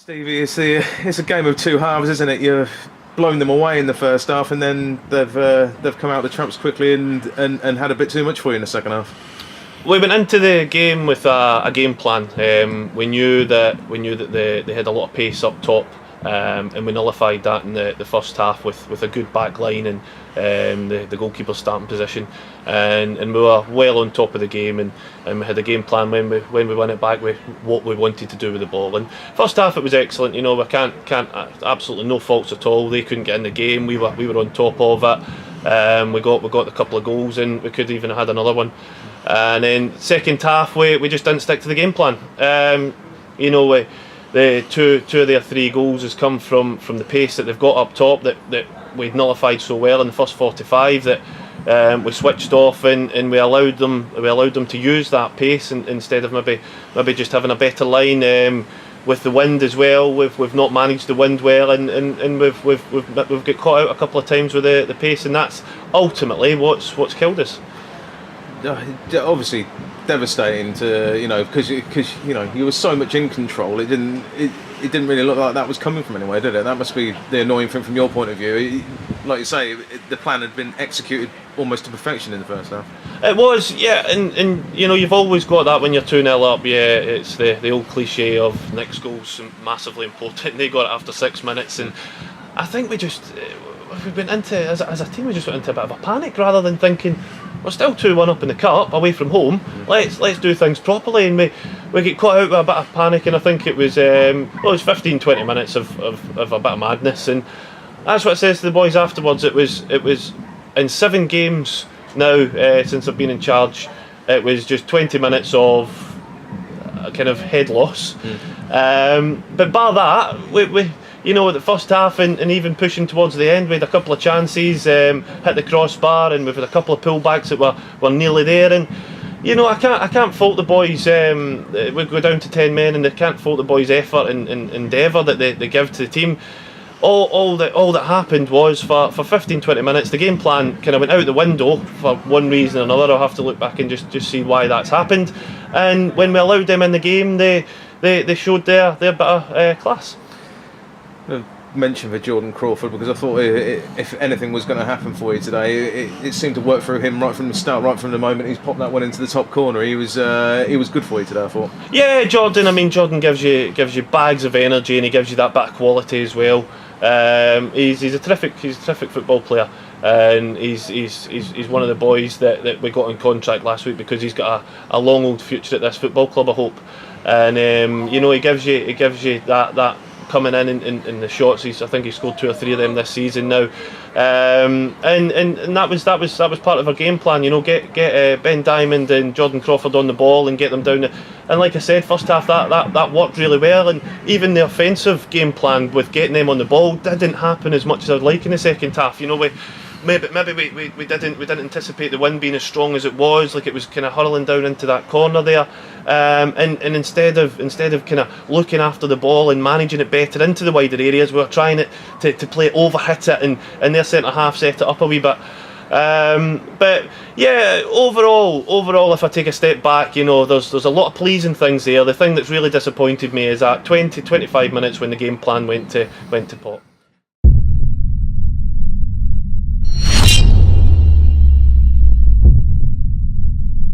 Stevie, it's a game of two halves, isn't it? You've blown them away in the first half, and then they've come out the traps quickly and had a bit too much for you in the second half. We went into the game with a game plan. We knew that they had a lot of pace up top, and we nullified that in the first half with a good back line and the goalkeeper's starting position, and we were well on top of the game, and we had a game plan when we won it back with what we wanted to do with the ball. And first half it was excellent. You know, we can't absolutely no faults at all. They couldn't get in the game. We were on top of it. We got a couple of goals, and we could even have had another one. And then second half we just didn't stick to the game plan. You know, the two of their three goals has come from the pace that they've got up top that we'd nullified so well in the first 45 that we switched off and we allowed them to use that pace instead of maybe just having a better line. With the wind as well, we've not managed the wind well, and we've got caught out a couple of times with the pace, and that's ultimately what's killed us. Obviously devastating to, you know, because you know you were so much in control. It didn't really look like that was coming from anywhere, did it? That must be the annoying thing from your point of view. Like you say, the plan had been executed almost to perfection in the first half. It was, yeah, and you know, you've always got that when you're 2-0 up. Yeah, it's the old cliche of next goal's massively important. They got it after 6 minutes, and I think we went into as a team, we just went into a bit of a panic rather than thinking, we're still 2-1 up in the cup, away from home. Let's do things properly, and we get caught out with a bit of panic. And I think it was 15-20 minutes of a bit of madness, and that's what it says to the boys afterwards. It was in 7 games now since I've been in charge. It was just 20 minutes of a kind of head loss. But bar that, we you know, the first half and even pushing towards the end, we had a couple of chances, hit the crossbar, and we've had a couple of pullbacks that were nearly there. And you know, I can't fault the boys. We go down to 10 men, and I can't fault the boys' effort and endeavour that they give to the team. All that happened was for 15-20 minutes, the game plan kind of went out the window for one reason or another. I'll have to look back and just see why that's happened. And when we allowed them in the game, they showed their bit of class. Mention for Jordan Crawford, because I thought if anything was going to happen for you today, it seemed to work through him right from the start, right from the moment he's popped that one into the top corner. He was good for you today, I thought. Yeah, Jordan. I mean, Jordan gives you bags of energy, and he gives you that bit of quality as well. He's a terrific football player, and he's one of the boys that we got on contract last week because he's got a long old future at this football club, I hope. And you know, he gives you that coming in the shots. I think he scored 2 or 3 of them this season now, and that was part of our game plan. You know, get Ben Diamond and Jordan Crawford on the ball and get them down. And like I said, first half that worked really well, and even the offensive game plan with getting them on the ball didn't happen as much as I'd like in the second half. You know, maybe we didn't anticipate the wind being as strong as it was. Like, it was kind of hurling down into that corner there, and instead of kind of looking after the ball and managing it better into the wider areas, we were trying to play it, over hit it, and their centre half set it up a wee bit. But yeah, overall, if I take a step back, you know, there's a lot of pleasing things there. The thing that's really disappointed me is that 20-25 minutes when the game plan went to pot.